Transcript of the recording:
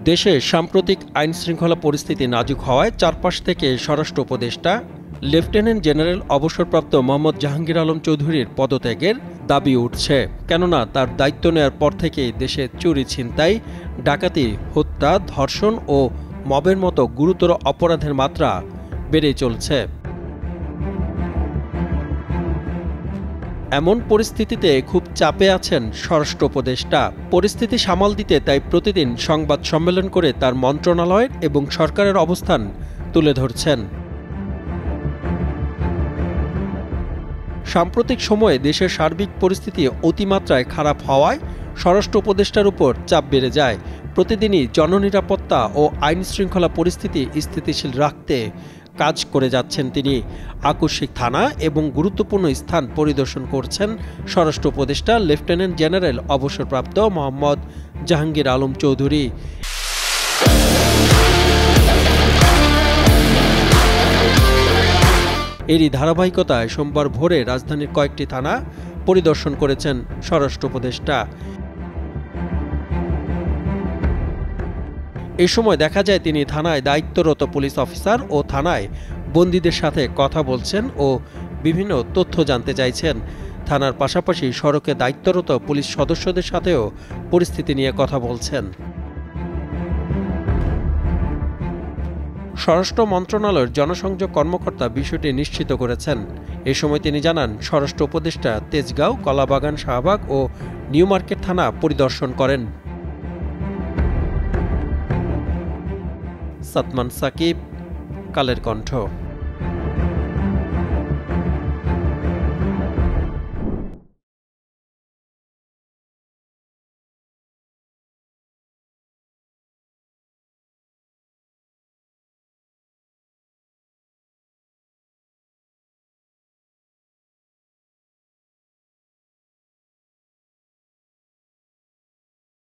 দেশে সাম্প্রতিক আইনশৃঙ্খলা পরিস্থিতি নাজুক হওয়ায় চারপাশ থেকে স্বরাষ্ট্র উপদেষ্টা লেফটেন্যান্ট জেনারেল অবসরপ্রাপ্ত মোহাম্মদ জাহাঙ্গীর আলম চৌধুরীর পদত্যাগের দাবি উঠছে। কেননা তার দায়িত্ব নেওয়ার পর থেকেই দেশে চুরি, ছিনতাই, ডাকাতি, হত্যা, ধর্ষণ ও মবের মতো গুরুতর অপরাধের মাত্রা বেড়েই চলছে। এমন পরিস্থিতিতে খুব চাপে আছেন স্বরাষ্ট্র উপদেষ্টা। পরিস্থিতি সামাল দিতে তাই প্রতিদিন সংবাদ সম্মেলন করে তার মন্ত্রণালয়ের এবং সরকারের অবস্থান তুলে ধরছেন। সাম্প্রতিক সময়ে দেশের সার্বিক পরিস্থিতি অতিমাত্রায় খারাপ হওয়ায় স্বরাষ্ট্র উপদেষ্টার উপর চাপ বেড়ে যায়। প্রতিদিনই জননিরাপত্তা ও আইনশৃঙ্খলা পরিস্থিতি স্থিতিশীল রাখতে কাজ করে যাচ্ছেন তিনি। আকস্মিক থানা এবং গুরুত্বপূর্ণ স্থান পরিদর্শন করছেন স্বরাষ্ট্র উপদেষ্টা লেফটেন্যান্ট জেনারেল অবসরপ্রাপ্ত মোহাম্মদ জাহাঙ্গীর আলম চৌধুরী। এরই ধারাবাহিকতায় সোমবার ভোরে রাজধানীর কয়েকটি থানা পরিদর্শন করেছেন স্বরাষ্ট্র উপদেষ্টা। এ সময় দেখা যায় তিনি থানায় দায়িত্বরত পুলিশ অফিসার ও থানায় বন্দীদের সাথে কথা বলছেন ও বিভিন্ন তথ্য জানতে চাইছেন। থানার পাশাপাশি সড়কে দায়িত্বরত পুলিশ সদস্যদের সাথেও পরিস্থিতি নিয়ে কথা বলছেন। স্বরাষ্ট্র মন্ত্রণালয়ের জনসংযোগ কর্মকর্তা বিষয়টি নিশ্চিত করেছেন। এ সময় তিনি জানান, স্বরাষ্ট্র উপদেষ্টা তেজগাঁও, কলাবাগান, শাহবাগ ও নিউ মার্কেট থানা পরিদর্শন করেন। সাতমান সাকিব, কালের কণ্ঠ।